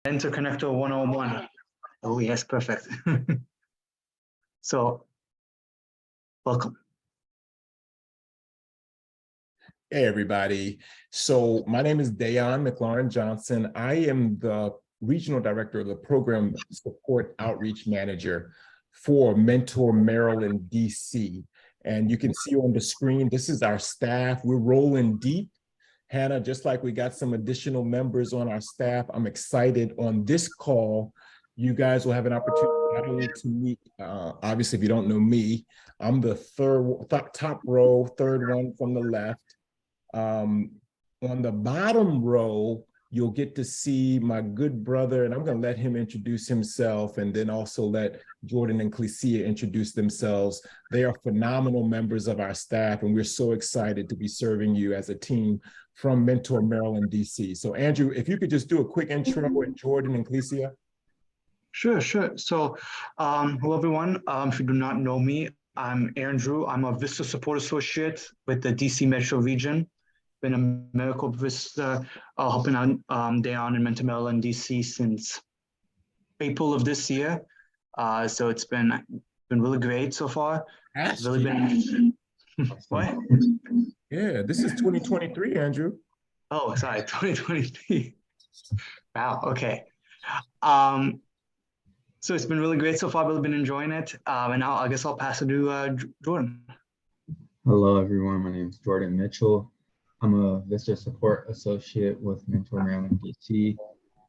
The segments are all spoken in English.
Interconnector 101. Oh, yes, perfect. So, welcome. Hey, everybody. So my name is Dayon McLaurin Johnson. I am the Regional Director of the Program Support Outreach Manager for Mentor Maryland, DC. And you can see on the screen, this is our staff. We're rolling deep. Hannah, just like we got some additional members on our staff, I'm excited on this call. You guys will have an opportunity not only to meet, obviously, if you don't know me, I'm the top row, third one from the left. On the bottom row, you'll get to see my good brother, and I'm going to let him introduce himself, and then also let Jordan and Clecia introduce themselves. They are phenomenal members of our staff, and we're so excited to be serving you as a team from Mentor Maryland, DC. So Andrew, if you could just do a quick intro with Jordan and Clecia. Sure. So, hello, everyone. If you do not know me, I'm Andrew. I'm a Vista Support Associate with the DC Metro region. Been a Medical Vista helping out Dayon and Mentor Maryland, DC since April of this year. So it's been really great so far. It's really been what? Yeah, this is 2023, Andrew. Oh, sorry, 2023. Wow. Okay. So it's been really great so far. I've really been enjoying it. And now I guess I'll pass it to Jordan. Hello, everyone. My name is Jordan Mitchell. I'm a Vista Support Associate with Mentor Maryland, DC,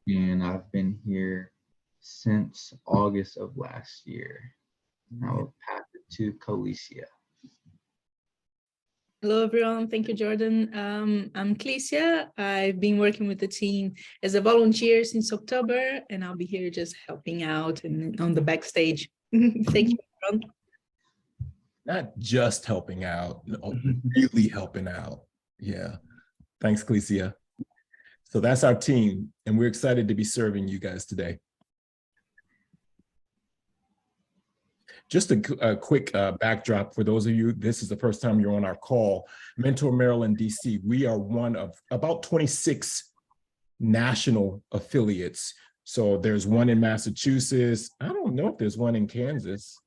and I've been here since August of last year. I will pass it to Clecia. Hello, everyone. Thank you, Jordan. I'm Clecia. I've been working with the team as a volunteer since October, and I'll be here just helping out and on the backstage. Thank you, everyone. Not just helping out, really helping out. Yeah. Thanks, Clecia. So that's our team, and we're excited to be serving you guys today. Just a quick backdrop for those of you, this is the first time you're on our call. Mentor Maryland, DC, we are one of about 26 national affiliates. So there's one in Massachusetts. I don't know if there's one in Kansas.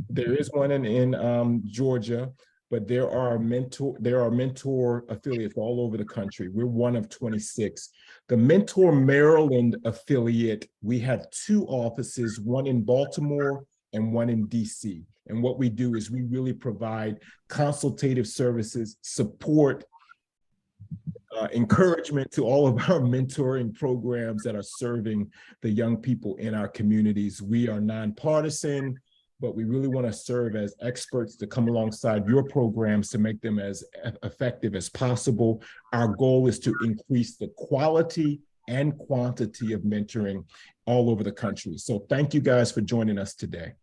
There is one in Georgia, but there are mentor affiliates all over the country. We're one of 26. The Mentor Maryland affiliate, we have 2 offices, one in Baltimore and one in DC. And what we do is we really provide consultative services, support, encouragement to all of our mentoring programs that are serving the young people in our communities. We are nonpartisan, but we really want to serve as experts to come alongside your programs to make them as effective as possible. Our goal is to increase the quality and quantity of mentoring all over the country. So thank you guys for joining us today.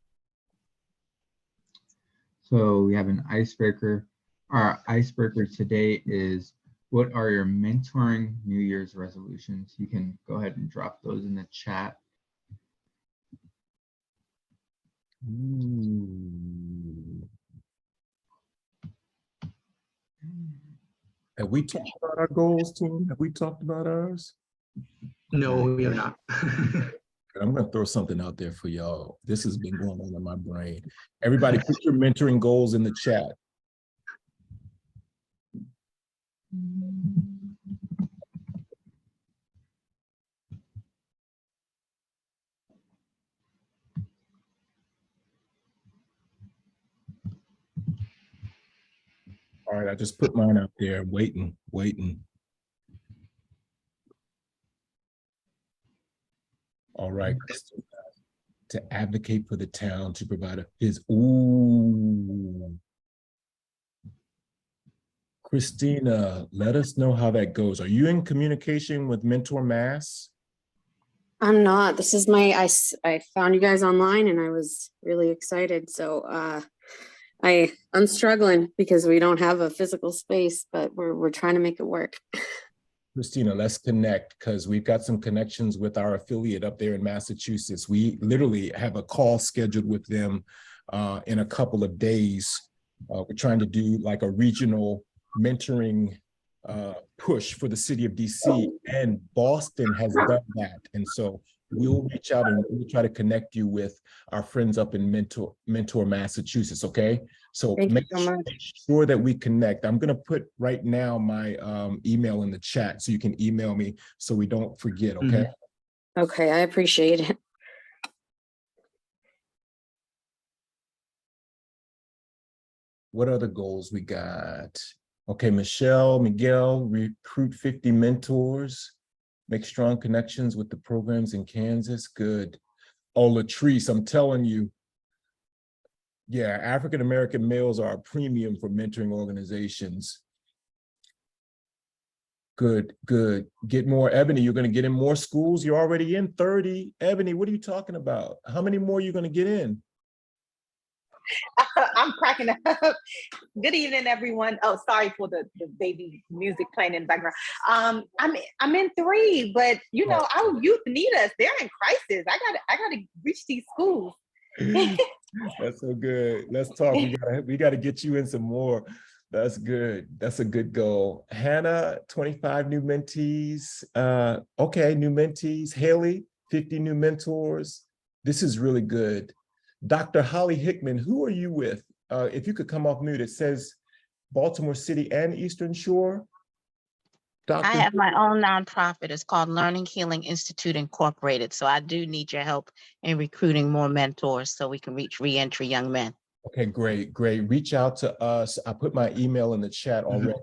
So we have an icebreaker. Our icebreaker today is, what are your mentoring New Year's resolutions? You can go ahead and drop those in the chat. Have we talked about our goals, team? Have we talked about ours? No, we are not. I'm going to throw something out there for y'all. This has been going on in my brain. Everybody put your mentoring goals in the chat. All right, I just put mine out there, waiting. All right, to advocate for the town, to provide Christina, let us know how that goes. Are you in communication with Mentor Mass? I'm not. This is I found you guys online and I was really excited. So I'm struggling because we don't have a physical space, but we're trying to make it work. Christina, let's connect, because we've got some connections with our affiliate up there in Massachusetts. We literally have a call scheduled with them in a couple of days. We're trying to do like a regional mentoring push for the city of DC, and Boston has done that. And so we'll reach out and we'll try to connect you with our friends up in Mentor, Massachusetts, okay? So Thank you make so much. sure that we connect. I'm gonna put right now my email in the chat so you can email me so we don't forget, okay? Okay, I appreciate it. What other goals we got? Okay, Miguel, recruit 50 mentors, make strong connections with the programs in Kansas. Good. Oh, Latrice, I'm telling you, yeah, African-American males are a premium for mentoring organizations. Good, good. Get more. Ebony, you're going to get in more schools. You're already in 30. Ebony, what are you talking about? How many more are you going to get in? I'm cracking up. Good evening, everyone. Oh, sorry for the baby music playing in the background. I'm in 3, but you know, our youth need us. They're in crisis. I gotta reach these schools. That's so good. Let's talk. We gotta get you in some more. That's good. That's a good goal. Hannah, 25 new mentees. Okay, new mentees. Haley, 50 new mentors. This is really good. Dr. Holly Hickman, who are you with? If you could come off mute, it says Baltimore City and Eastern Shore. I have my own nonprofit. It's called Learning Healing Institute Incorporated. So I do need your help in recruiting more mentors so we can reach reentry young men. Okay, great, great. Reach out to us. I put my email in the chat already.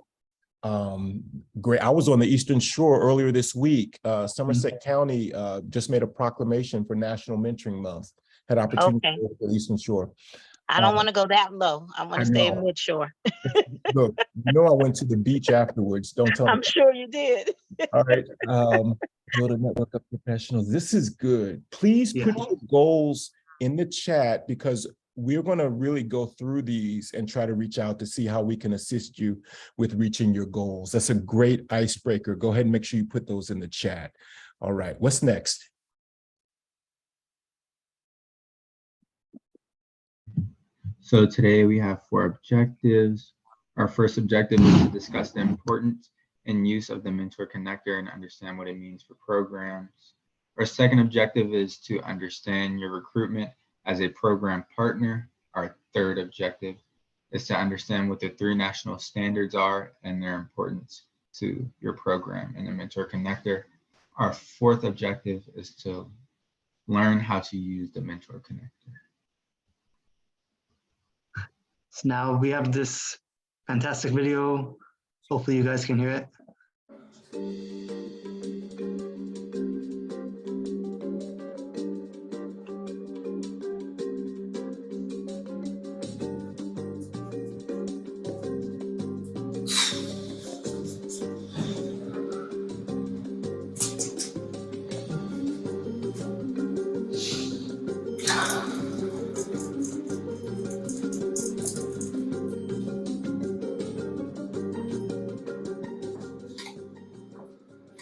Great. I was on the Eastern Shore earlier this week. Somerset County just made a proclamation for National Mentoring Month. Had opportunity to go to the Eastern Shore. I don't want to go that low. I want to stay in midshore. Look, you know I went to the beach afterwards. Don't tell me. I'm sure you did. All right. Build a network of professionals. This is good. Please put your goals in the chat because we're going to really go through these and try to reach out to see how we can assist you with reaching your goals. That's a great icebreaker. Go ahead and make sure you put those in the chat. All right. What's next? So today we have 4 objectives. Our first objective is to discuss the importance and use of the Mentor Connector and understand what it means for programs. Our second objective is to understand your recruitment as a program partner. Our third objective is to understand what the 3 national standards are and their importance to your program and the Mentor Connector. Our fourth objective is to learn how to use the Mentor Connector. So now we have this fantastic video. Hopefully you guys can hear it.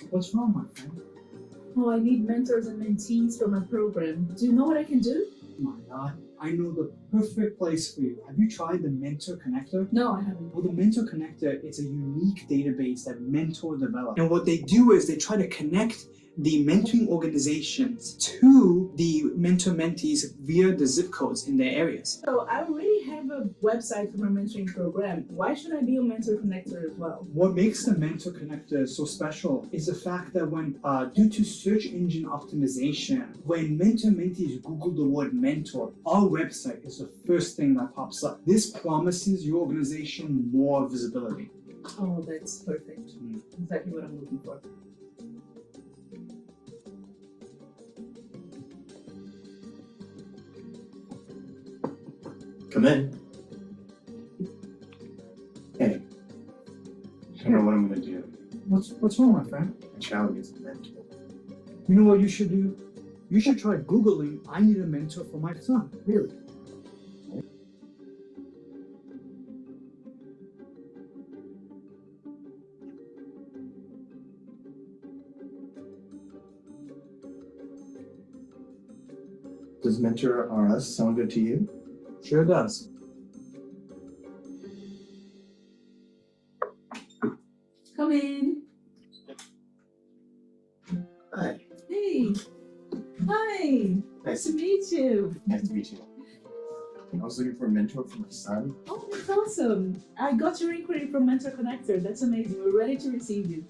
What's wrong, my friend? Oh, I need mentors and mentees for my program. Do you know what I can do? My God, I know the perfect place for you. Have you tried the Mentor Connector? No, I haven't. Well, the Mentor Connector is a unique database that Mentor developed. And what they do is they try to connect the mentoring organizations to the mentor-mentees via the zip codes in their areas. So I already have a website for my mentoring program. Why should I be a Mentor Connector as well? What makes the Mentor Connector so special is the fact that when, due to search engine optimization, when mentor-mentees Google the word mentor, our website is the first thing that pops up. This promises your organization more visibility. Oh, that's perfect. Exactly what I'm looking for. Come in. Hey, I don't know what I'm gonna do. What's wrong, my friend? My child needs a mentor. You know what you should do? You should try Googling, I need a mentor for my son. Really. Does Mentor RS sound good to you? Sure does. Come Hi. Nice to meet you. Nice to meet you. I was looking for a mentor for my son. Oh, that's awesome. I got your inquiry from Mentor Connector. That's amazing. We're ready to receive you.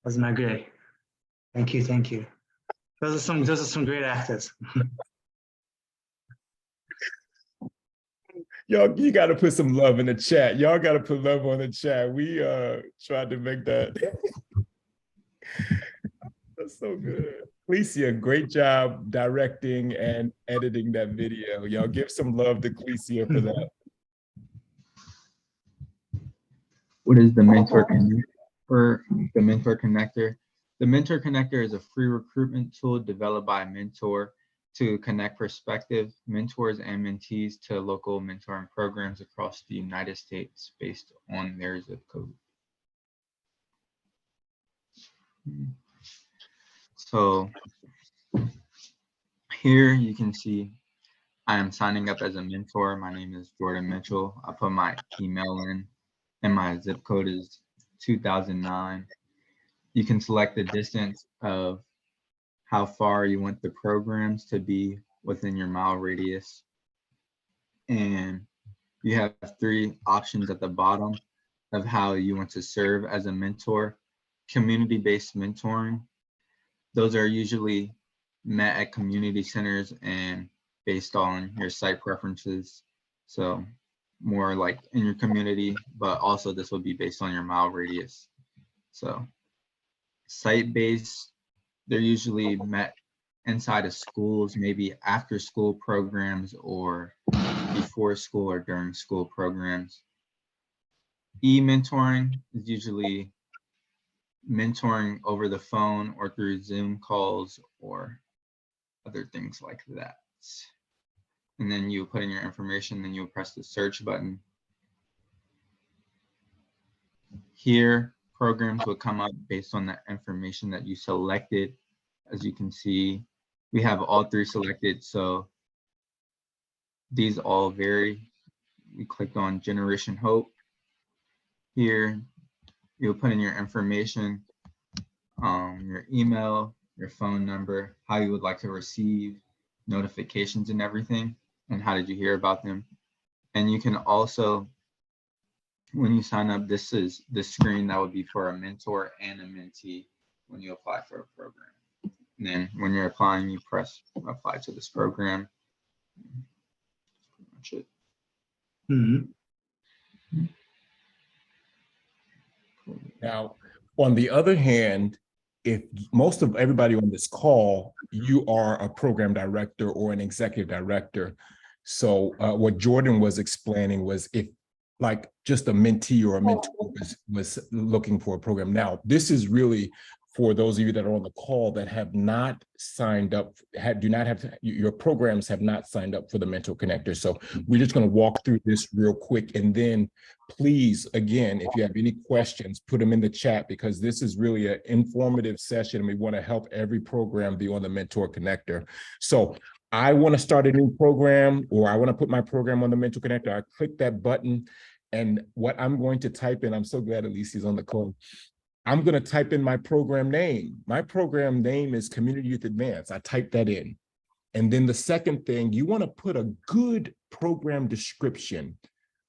Wasn't that great? Thank you, thank you. Those are some great actors. Y'all, you got to put some love in the chat. Y'all got to put love on the chat. We tried to make that. That's so good. Clecia, great job directing and editing that video. Y'all give some love to Clecia for that. What is the Mentor Connector? For the Mentor Connector? The Mentor Connector is a free recruitment tool developed by Mentor to connect prospective mentors and mentees to local mentoring programs across the United States based on their zip code. So here you can see I am signing up as a mentor. My name is Jordan Mitchell. I put my email in and my zip code is 2009. You can select the distance of how far you want the programs to be within your mile radius. And you have 3 options at the bottom of how you want to serve as a mentor. Community-based mentoring. Those are usually met at community centers and based on your site preferences. So more like in your community, but also this will be based on your mile radius. So site-based, they're usually met inside of schools, maybe after school programs or before school or during school programs. E-mentoring is usually mentoring over the phone or through Zoom calls or other things like that. And then you put in your information, then you'll press the search button. Here, programs will come up based on the information that you selected. As you can see, we have all 3 selected, so these all vary. We click on Generation Hope. Here, you'll put in your information, your email, your phone number, how you would like to receive notifications and everything, and how did you hear about them. And you can also, when you sign up, this is the screen that would be for a mentor and a mentee when you apply for a program. And then when you're applying, you press apply to this program. That's pretty much it. Now, on the other hand, if most of everybody on this call, you are a program director or an executive director. So what Jordan was explaining was if like just a mentee or a mentor was looking for a program. Now, this is really for those of you that are on the call that have not signed up, your programs have not signed up for the Mentor Connector. So we're just going to walk through this real quick. And then please, again, if you have any questions, put them in the chat because this is really an informative session. And we want to help every program be on the Mentor Connector. So I want to start a new program or I want to put my program on the Mentor Connector. I click that button and what I'm going to type in, I'm so glad Alicia's on the call. I'm going to type in my program name. My program name is Community Youth Advance. I type that in. And then the second thing, you want to put a good program description,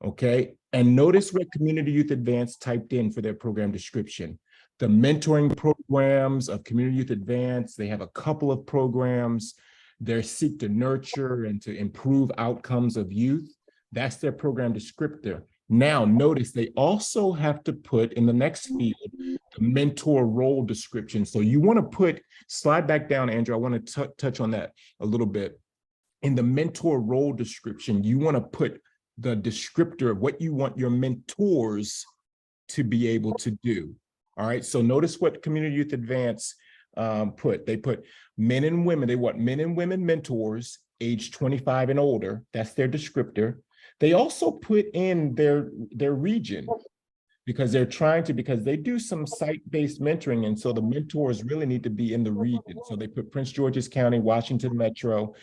okay? And notice what Community Youth Advance typed in for their program description. The mentoring programs of Community Youth Advance, they have a couple of programs. They seek to nurture and to improve outcomes of youth. That's their program descriptor. Now, notice they also have to put in the next field, the mentor role description. So you want to put, slide back down, Andrew, I want to touch on that a little bit. In the mentor role description, you want to put the descriptor of what you want your mentors to be able to do. All right, so notice what Community Youth Advance put. They put men and women, they want men and women mentors age 25 and older. That's their descriptor. They also put in their region because they're trying to, because they do some site-based mentoring. And so the mentors really need to be in the region. So they put Prince George's County, Washington Metro,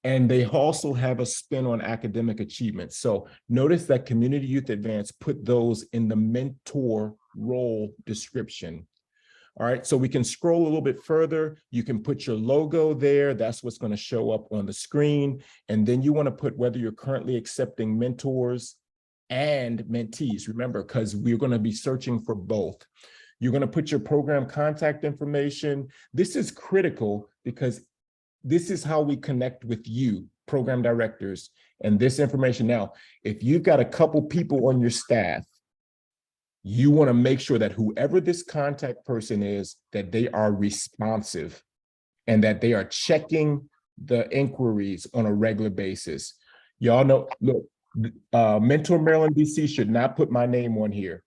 and they also have a spin on academic achievement. So notice that Community Youth Advance put those in the mentor role description. All right, so we can scroll a little bit further. You can put your logo there. That's what's going to show up on the screen. And then you want to put whether you're currently accepting mentors and mentees. Remember, because we're going to be searching for both. You're going to put your program contact information. This is critical because this is how we connect with you, program directors, and this information. Now, if you've got a couple people on your staff, you want to make sure that whoever this contact person is, that they are responsive and that they are checking the inquiries on a regular basis. Y'all know, look, Mentor Maryland DC should not put my name on here.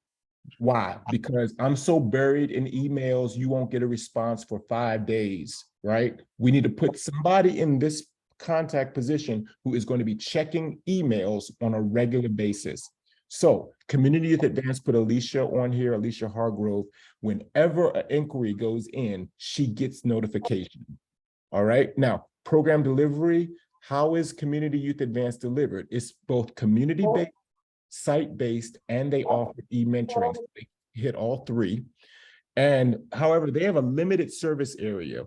Why? Because I'm so buried in emails, you won't get a response for 5 days, right? We need to put somebody in this contact position who is going to be checking emails on a regular basis. So Community Youth Advance put Alicia on here, Alicia Hargrove. Whenever an inquiry goes in, she gets notification. All right. Now, program delivery, how is Community Youth Advance delivered? It's both community-based, site-based, and they offer e-mentoring. So they hit all three. And however, they have a limited service area.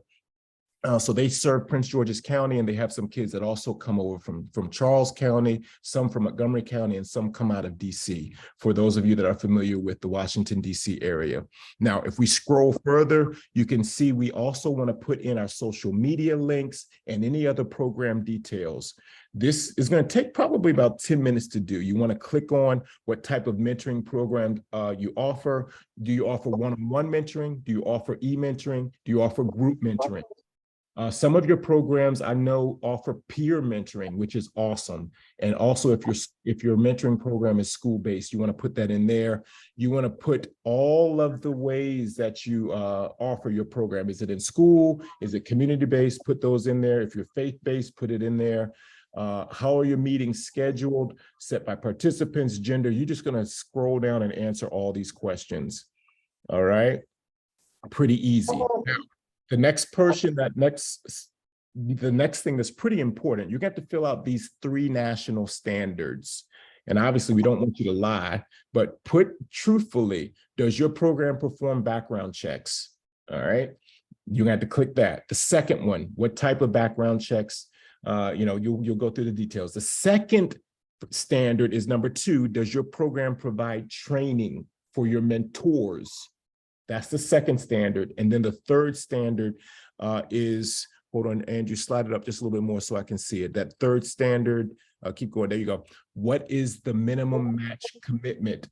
So they serve Prince George's County, and they have some kids that also come over from Charles County, some from Montgomery County, and some come out of DC, for those of you that are familiar with the Washington, DC area. Now, if we scroll further, you can see we also want to put in our social media links and any other program details. This is going to take probably about 10 minutes to do. You want to click on what type of mentoring program you offer. Do you offer one-on-one mentoring? Do you offer e-mentoring? Do you offer group mentoring? Some of your programs I know offer peer mentoring, which is awesome. And also if your mentoring program is school-based, you want to put that in there. You want to put all of the ways that you offer your program. Is it in school? Is it community-based? Put those in there. If you're faith-based, put it in there. How are your meetings scheduled? Set by participants, gender. You're just going to scroll down and answer all these questions. All right. Pretty easy. Now, the next portion, the next thing that's pretty important, you get to fill out these 3 national standards. And obviously we don't want you to lie, but put truthfully, does your program perform background checks? All right, you have to click that. The second one, what type of background checks? You'll go through the details. The second standard is number 2, does your program provide training for your mentors? That's the second standard. And then the third standard is, hold on, Andrew, slide it up just a little bit more so I can see it. That third standard, keep going, there you go. What is the minimum match commitment?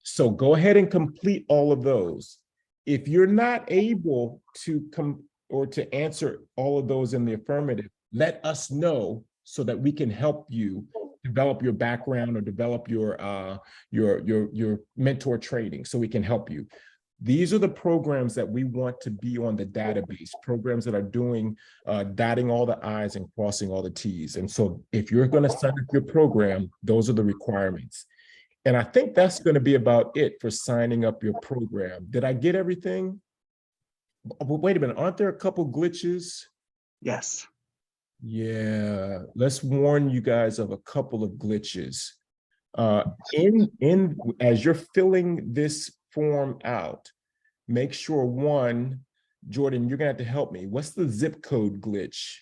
So go ahead and complete all of those. If you're not able to to answer all of those in the affirmative, let us know so that we can help you develop your background or develop your mentor training so we can help you. These are the programs that we want to be on the database, programs that are doing, dotting all the I's and crossing all the T's. And so if you're going to sign up your program, those are the requirements. And I think that's going to be about it for signing up your program. Did I get everything? Wait a minute, aren't there a couple glitches? Yes. Yeah, let's warn you guys of a couple of glitches. As you're filling this form out, make sure one, Jordan, you're gonna have to help me. What's the zip code glitch?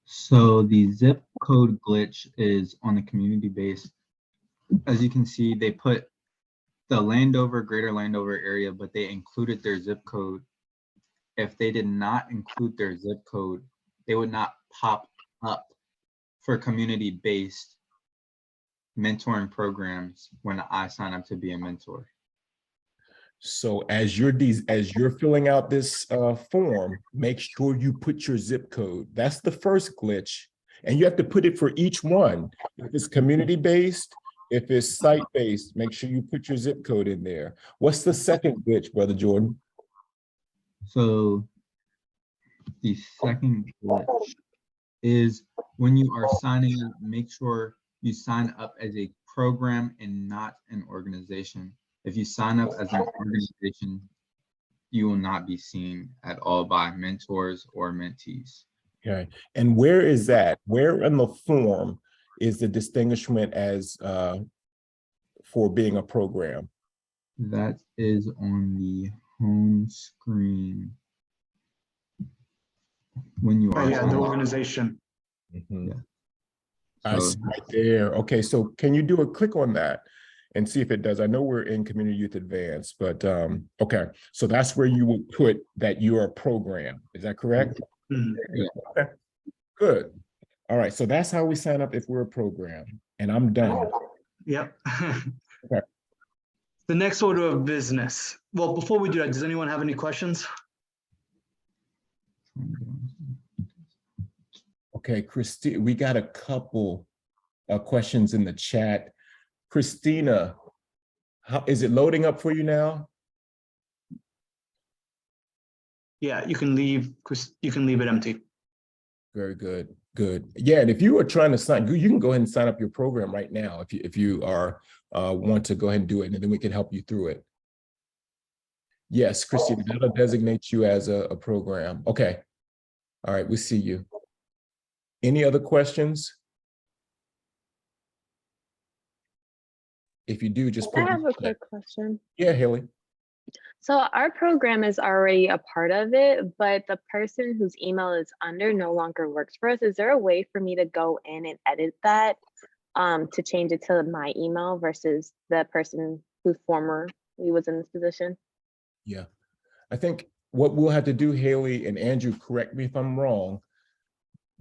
So the zip code glitch is on the community base. As you can see, they put the Landover, greater Landover area, but they included their zip code. If they did not include their zip code, they would not pop up for community-based mentoring programs when I sign up to be a mentor. So as you're filling out this form, make sure you put your zip code. That's the first glitch. And you have to put it for each one. If it's community-based, if it's site-based, make sure you put your zip code in there. What's the second glitch, Brother Jordan? So the second glitch is when you are signing up, make sure you sign up as a program and not an organization. If you sign up as an organization, you will not be seen at all by mentors or mentees. Okay, and where is that? Where in the form is the distinguishment as for being a program? That is on the home screen. When you Oh, are yeah, the signed up. organization. Mhm. Yeah. I So see right there. Okay, so can you do a click on that and see if it does? I know we're in Community Youth Advance, but okay, so that's where you will put that you're a program. Is that correct? Mhm. Yeah. Okay, good. All right, so that's how we sign up if we're a program, and I'm done. Yep. Okay. The next order of business. Well, before we do that, does anyone have any questions? Okay, Christine, we got a couple of questions in the chat. Christina, how is it loading up for you now? Yeah, you can leave, you can leave it empty. Very good, good. Yeah, and if you are trying to sign, you can go ahead and sign up your program right now if you are want to go ahead and do it, and then we can help you through it. Yes, Christina, that'll designate you as a program. Okay. All right, we see you. Any other questions? If you do, just I put. have a quick question. Yeah, Haley. So our program is already a part of it, but the person whose email is under no longer works for us. Is there a way for me to go in and edit that to change it to my email versus the person who formerly was in this position? Yeah, I think what we'll have to do, Haley and Andrew, correct me if I'm wrong,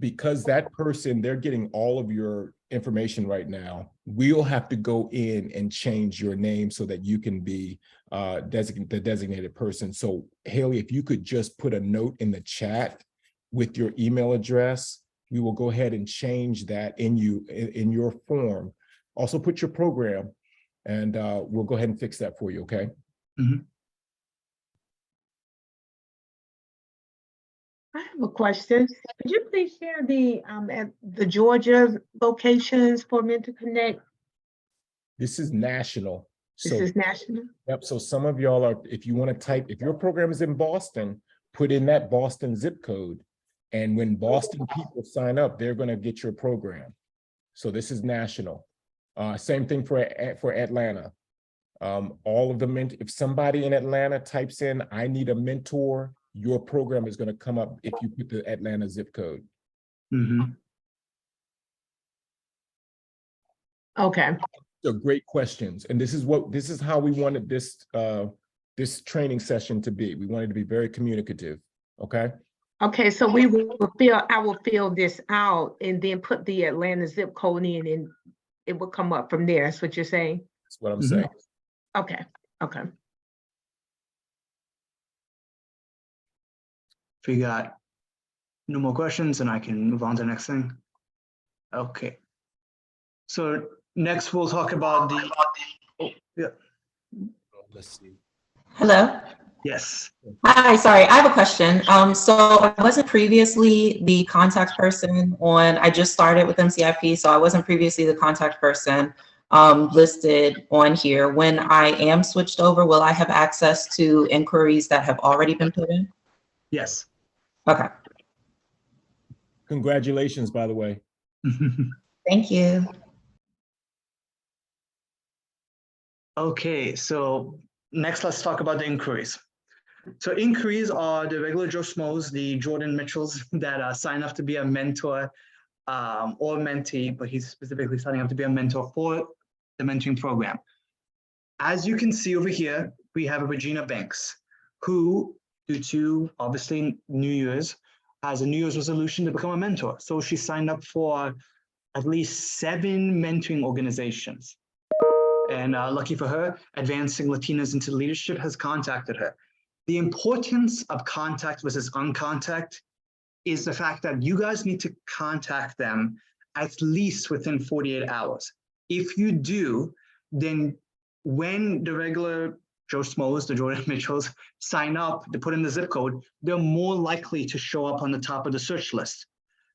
because that person, they're getting all of your information right now, we'll have to go in and change your name so that you can be the designated person. So Haley, if you could just put a note in the chat with your email address, we will go ahead and change that in your form. Also put your program, and we'll go ahead and fix that for you, okay? Mm-hmm. I have a question. Could you please share the Georgia locations for Mentor Connect? This is national. This is national? Yep, so some of y'all are, if you want to type, if your program is in Boston, put in that Boston zip code. And when Boston people sign up, they're going to get your program. So this is national. Same thing for Atlanta. All of the if somebody in Atlanta types in, I need a mentor, your program is going to come up if you put the Atlanta zip code. Mm-hmm. Okay. So great questions. And this is how we wanted this this training session to be. We wanted to be very communicative. Okay. Okay, so I will fill this out and then put the Atlanta zip code in and it will come up from there. That's what you're saying? That's what I'm saying. Okay, okay. If you got no more questions, then I can move on to the next thing. Okay. So next we'll talk about the, oh, yeah. Let's see. Hello. Yes. Hi, sorry, I have a question. So I wasn't previously the contact person I just started with MCIP, so I wasn't previously the contact person listed on here. When I am switched over, will I have access to inquiries that have already been put in? Yes. Okay. Congratulations, by the way. Thank you. Okay, so next let's talk about the inquiries. So inquiries are the regular Joe Schmoes, the Jordan Mitchells that sign up to be a mentor or mentee, but he's specifically signing up to be a mentor for the mentoring program. As you can see over here, we have Regina Banks, who, due to obviously New Year's, has a New Year's resolution to become a mentor. So she signed up for at least 7 mentoring organizations. And lucky for her, Advancing Latinas into Leadership has contacted her. The importance of contact versus uncontact is the fact that you guys need to contact them at least within 48 hours. If you do, then when the regular Joe Schmoes, the Jordan Mitchells, sign up to put in the zip code, they're more likely to show up on the top of the search list.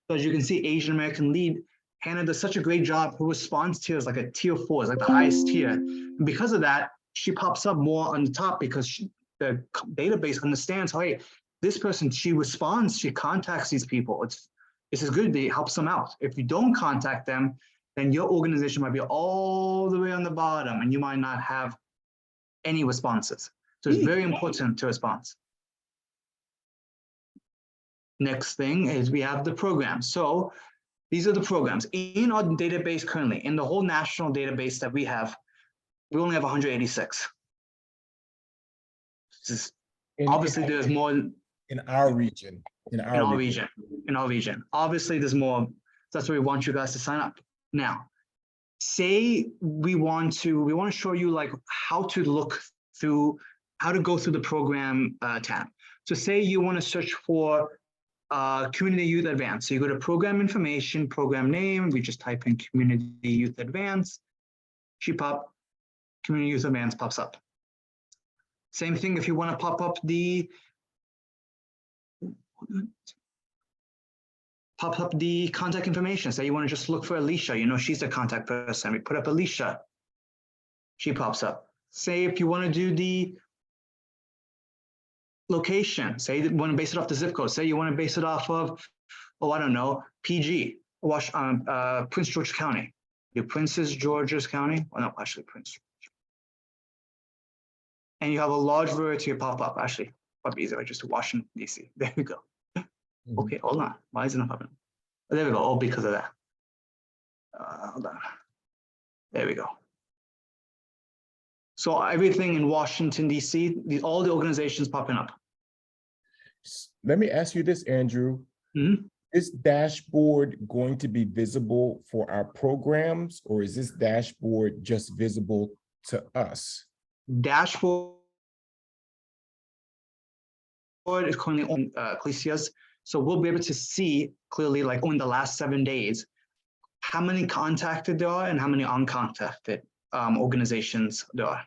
So as you can see, Asian American Lead, Hannah does such a great job. Her response tier is like a tier 4, it's like the highest tier. And because of that, she pops up more on the top because the database understands, hey, this person, she responds, she contacts these people. This is good, it helps them out. If you don't contact them, then your organization might be all the way on the bottom and you might not have any responses. So it's very important to respond. Next thing is we have the program. So these are the programs in our database currently. In the whole national database that we have, we only have 186. Obviously, there's more in our region. In our region. Obviously, there's more. That's why we want you guys to sign up. Now, say we want to show you like how to look through, how to go through the program tab. So say you want to search for Community Youth Advance. So you go to program information, program name, we just type in Community Youth Advance, pop, Community Youth Advance pops up. Same thing if you want to pop up the contact information. Say you want to just look for Alicia, you know, she's the contact person. We put up Alicia, she pops up. Say if you want to do the location, say you want to base it off the zip code. Say you want to base it off of, oh, I don't know, PG, Prince George's County. Do Prince George's County? Well, no, actually Prince. And you have a large variety of pop-up. Actually, probably easier just to Washington, D.C. There we go. Okay, hold on. Why is it not happening? Oh, there we go. Oh, because of that. Hold on. There we go. So everything in Washington, D.C., all the organizations popping up. Let me ask you this, Andrew. Is dashboard going to be visible for our programs, or is this dashboard just visible to us? Dashboard is currently on Ecclesia's, so we'll be able to see clearly, like in the last 7 days, how many contacted there are and how many uncontacted organizations there are.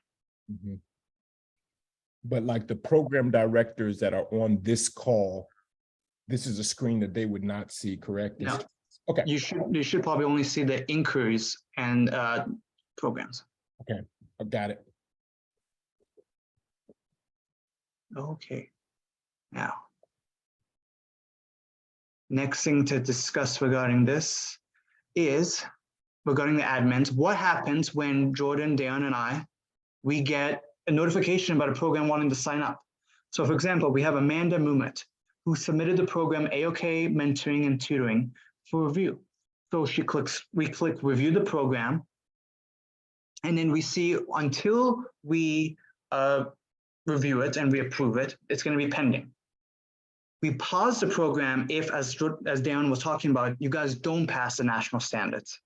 But like the program directors that are on this call, this is a screen that they would not see, correct? No. Okay. You should probably only see the inquiries and programs. Okay, I got it. Okay. Now, next thing to discuss regarding this is regarding the admins. What happens when Jordan, Dayan, and we get a notification about a program wanting to sign up? So for example, we have Amanda Mumet, who submitted the program AOK Mentoring and Tutoring for review. So we click review the program, and then we see until we review it and we approve it, it's going to be pending. We pause the program if, as Dayan was talking about, you guys don't pass the national standards.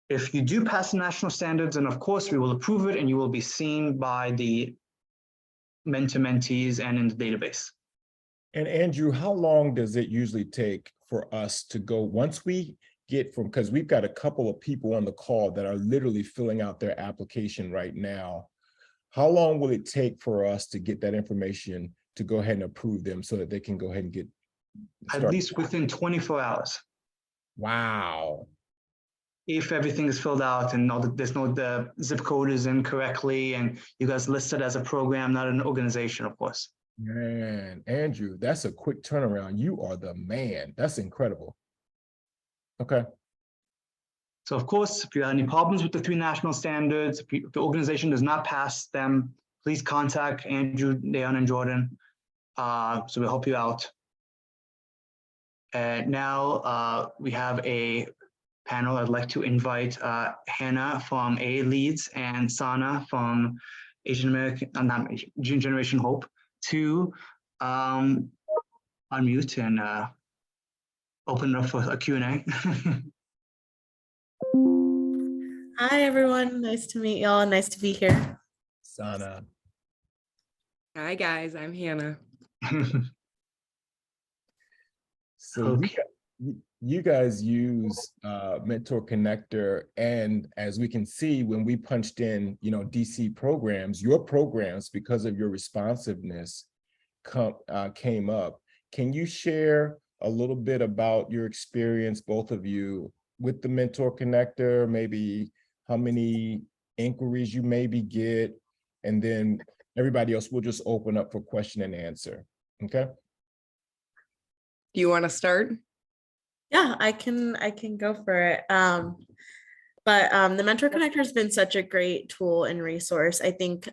If you do pass the national standards, then of course we will approve it and you will be seen by the mentees and in the database. And Andrew, how long does it usually take for us to go once we get from, because we've got a couple of people on the call that are literally filling out their application right now. How long will it take for us to get that information to go ahead and approve them so that they can go ahead and get started? At least within 24 hours. Wow. If everything is filled out and the zip code is incorrectly and you guys listed as a program, not an organization, of course. Man, Andrew, that's a quick turnaround. You are the man. That's incredible. Okay. So of course, if you have any problems with the 3 national standards, if the organization does not pass them, please contact Andrew, Dayan, and Jordan. So we'll help you out. And now we have a panel. I'd like to invite Hannah from A Leads and Sana from Asian American, not Asian, Generation Hope to unmute and open it up for a Q&A. Hi, everyone. Nice to meet y'all. Nice to be here. Sana. Hi, guys. I'm Hannah. So you guys use Mentor Connector, and as we can see, when we punched in, DC programs, your programs, because of your responsiveness, came up. Can you share a little bit about your experience, both of you, with the Mentor Connector, maybe how many inquiries you maybe get, and then everybody else will just open up for question and answer, okay? Do you want to start? Yeah, I can go for it. But the Mentor Connector has been such a great tool and resource. I think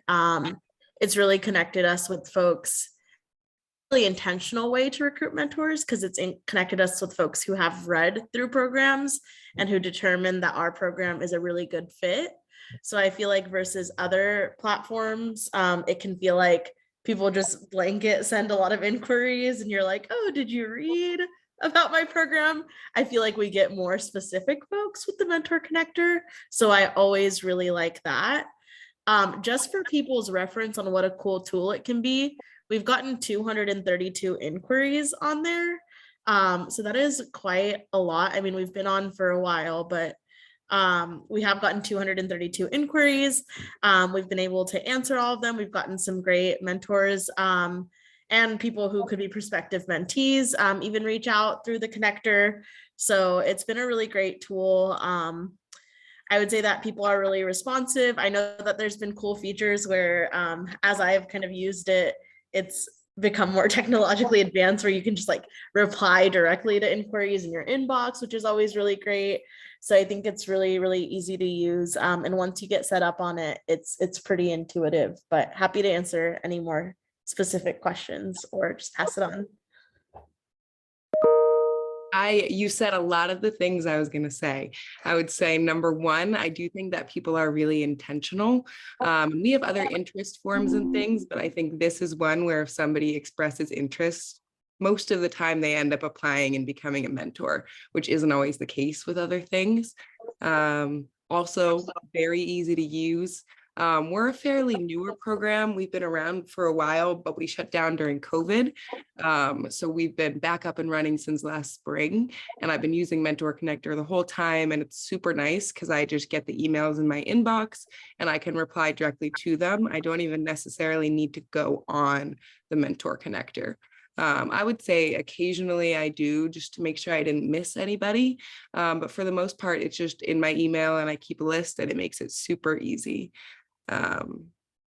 it's really connected us with folks, really intentional way to recruit mentors, because it's connected us with folks who have read through programs and who determine that our program is a really good fit. So I feel like versus other platforms, it can feel like people just blanket send a lot of inquiries and you're like, oh, did you read about my program? I feel like we get more specific folks with the Mentor Connector. So I always really like that. Just for people's reference on what a cool tool it can be, we've gotten 232 inquiries on there. So that is quite a lot. I mean, we've been on for a while, but we have gotten 232 inquiries. We've been able to answer all of them. We've gotten some great mentors and people who could be prospective mentees even reach out through the connector. So it's been a really great tool. I would say that people are really responsive. I know that there's been cool features where as I've kind of used it, it's become more technologically advanced where you can just like reply directly to inquiries in your inbox, which is always really great. So I think it's really, really easy to use. And once you get set up on it, it's pretty intuitive, but happy to answer any more specific questions or just pass it on. You said a lot of the things I was going to say. I would say, number one, I do think that people are really intentional. We have other interest forms and things, but I think this is one where if somebody expresses interest, most of the time they end up applying and becoming a mentor, which isn't always the case with other things. Also, very easy to use. We're a fairly newer program. We've been around for a while, but we shut down during COVID. So we've been back up and running since last spring, and I've been using Mentor Connector the whole time, and it's super nice because I just get the emails in my inbox and I can reply directly to them. I don't even necessarily need to go on the Mentor Connector. I would say occasionally I do just to make sure I didn't miss anybody. But for the most part, it's just in my email and I keep a list and it makes it super easy.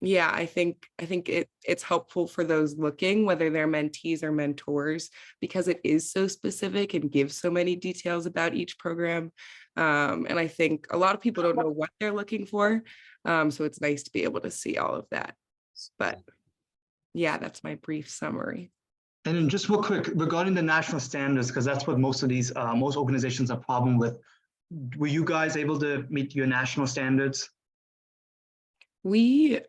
Yeah, I think it's helpful for those looking, whether they're mentees or mentors, because it is so specific and gives so many details about each program. And I think a lot of people don't know what they're looking for. So it's nice to be able to see all of that. But yeah, that's my brief summary. And then just real quick, regarding the national standards, because that's what most of these, most organizations have problem with. Were you guys able to meet your national standards? We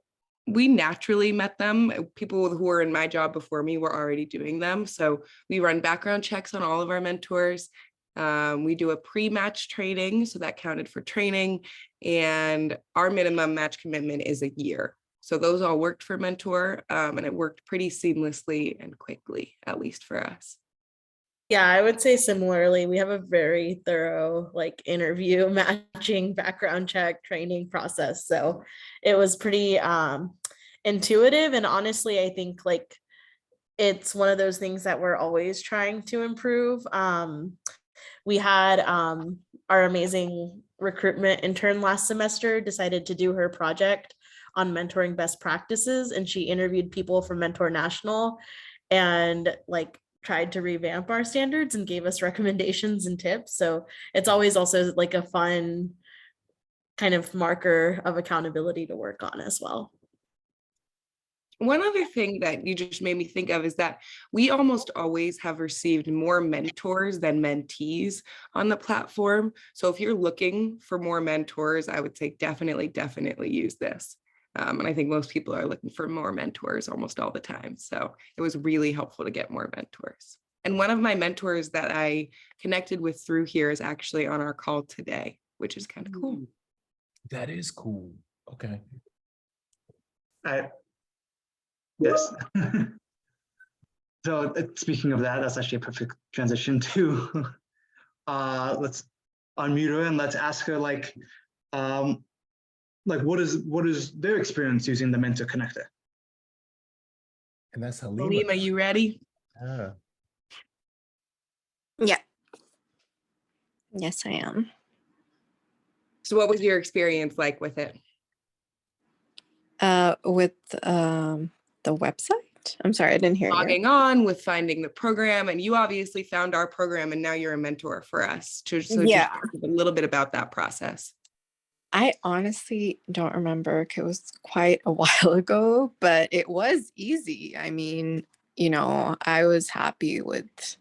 naturally met them. People who were in my job before me were already doing them. So we run background checks on all of our mentors. We do a pre-match training, so that counted for training. And our minimum match commitment is a year. So those all worked for Mentor, and it worked pretty seamlessly and quickly, at least for us. Yeah, I would say similarly, we have a very thorough like interview, matching, background check, training process. So it was pretty intuitive. And honestly, I think like it's one of those things that we're always trying to improve. We had our amazing recruitment intern last semester decided to do her project on mentoring best practices, and she interviewed people from Mentor National and like tried to revamp our standards and gave us recommendations and tips. So it's always also like a fun kind of marker of accountability to work on as well. One other thing that you just made me think of is that we almost always have received more mentors than mentees on the platform. So if you're looking for more mentors, I would say definitely use this. And I think most people are looking for more mentors almost all the time. So it was really helpful to get more mentors. And one of my mentors that I connected with through here is actually on our call today, which is kind of cool. That is cool. Okay. Yes. So speaking of that, that's actually a perfect transition to let's unmute her and let's ask her like what is their experience using the Mentor Connector? And that's Halima. Halima, you ready? Yeah. Yes, I am. So what was your experience like with it? With the website? I'm sorry, I didn't hear you. Logging on, with finding the program, and you obviously found our program and now you're a mentor for us. So Yeah. just a little bit about that process. I honestly don't remember. 'Cause it was quite a while ago, but it was easy. I mean, I was happy with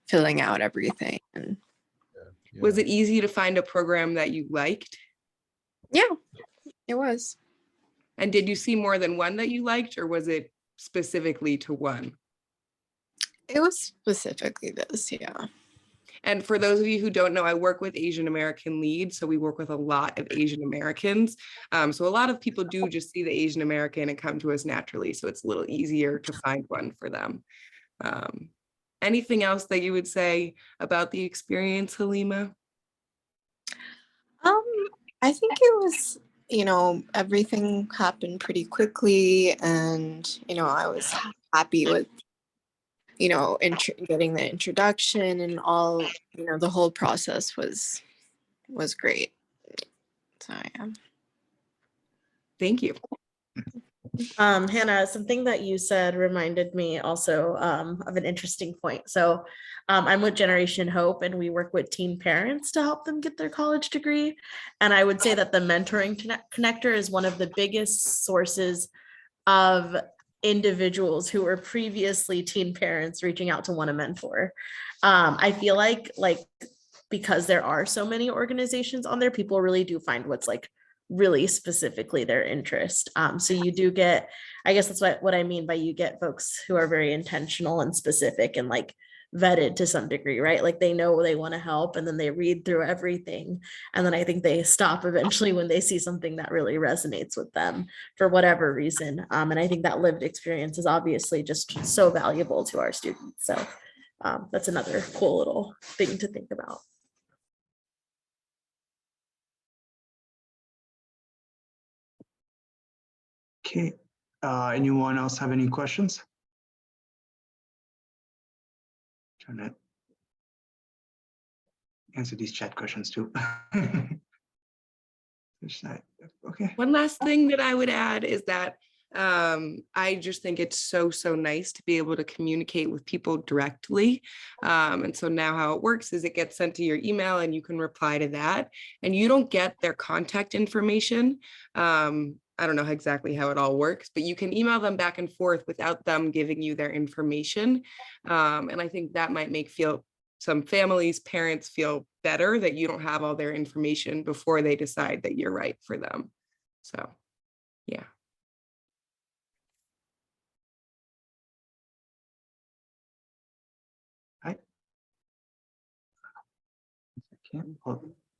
filling out everything. And Was it easy to find a program that you liked? yeah, it was. And did you see more than one that you liked, or was it specifically to one? It was specifically this, yeah. And for those of you who don't know, I work with Asian American Lead, so we work with a lot of Asian Americans. So a lot of people do just see the Asian American and come to us naturally, so it's a little easier to find one for them. Anything else that you would say about the experience, Halima? I think it was, everything happened pretty quickly, and I was happy with getting the introduction and all. The whole process was great. So yeah. Thank you. Hannah, something that you said reminded me also of an interesting point. So I'm with Generation Hope, and we work with teen parents to help them get their college degree. And I would say that the Mentoring Connector is one of the biggest sources of individuals who were previously teen parents reaching out to want to mentor. I feel like because there are so many organizations on there, people really do find what's really specifically their interest. So you do get, I guess that's what I mean by you get folks who are very intentional and specific and vetted to some degree, right? They know they want to help, and then they read through everything. And then I think they stop eventually when they see something that really resonates with them for whatever reason. And I think that lived experience is obviously just so valuable to our students. So that's another cool little thing to think about. Okay, anyone else have any questions? Trying to answer these chat questions too. Okay. One last thing that I would add is that I just think it's so nice to be able to communicate with people directly. And so now how it works is it gets sent to your email and you can reply to that, and you don't get their contact information. I don't know exactly how it all works, but you can email them back and forth without them giving you their information. And I think that might make some families, parents feel better that you don't have all their information before they decide that you're right for them. So, yeah. Hi.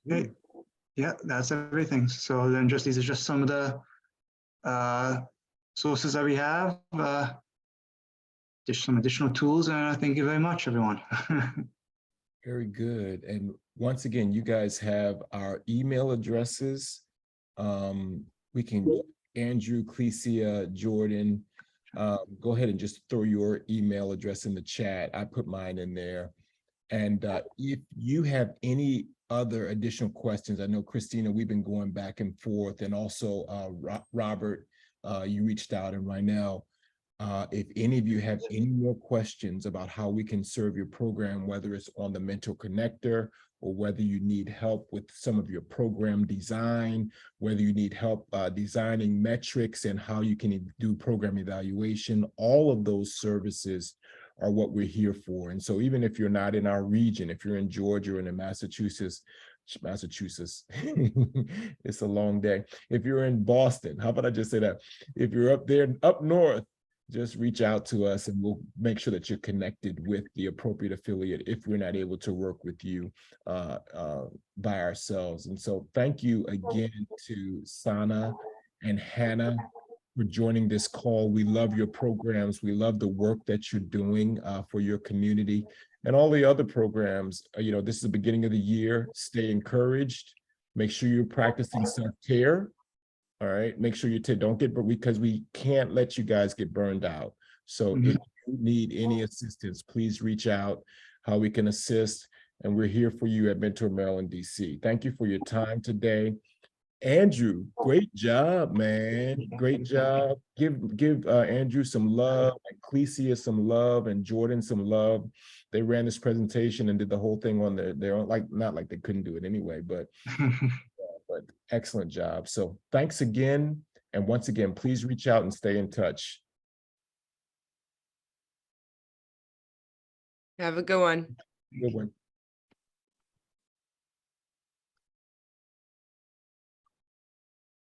Okay. Yeah, that's everything. So then these are just some of the sources that we have. Just some additional tools, and thank you very much, everyone. Very good. And once again, you guys have our email addresses. We can, Andrew, Clecia, Jordan, go ahead and just throw your email address in the chat. I put mine in there. And if you have any other additional questions, I know, Christina, we've been going back and forth, and also Robert, you reached out, and Rynell. If any of you have any more questions about how we can serve your program, whether it's on the Mentor Connector, or whether you need help with some of your program design, whether you need help designing metrics and how you can do program evaluation, all of those services are what we're here for. And so even if you're not in our region, if you're in Georgia or in Massachusetts, it's a long day. If you're in Boston, how about I just say that? If you're up there, up north, just reach out to us and we'll make sure that you're connected with the appropriate affiliate if we're not able to work with you by ourselves. And so thank you again to Sana and Hannah for joining this call. We love your programs. We love the work that you're doing for your community and all the other programs. This is the beginning of the year. Stay encouraged. Make sure you're practicing self-care. All right, make sure you don't get, because we can't let you guys get burned out. So if you need any assistance, please reach out, how we can assist. And we're here for you at Mentor Maryland, DC. Thank you for your time today. Andrew, great job, man. Great job. Give Andrew some love, and Clecia some love, and Jordan some love. They ran this presentation and did the whole thing on their own, not like they couldn't do it anyway, but But excellent job. So thanks again. And once again, please reach out and stay in touch. Have a good one. Good one.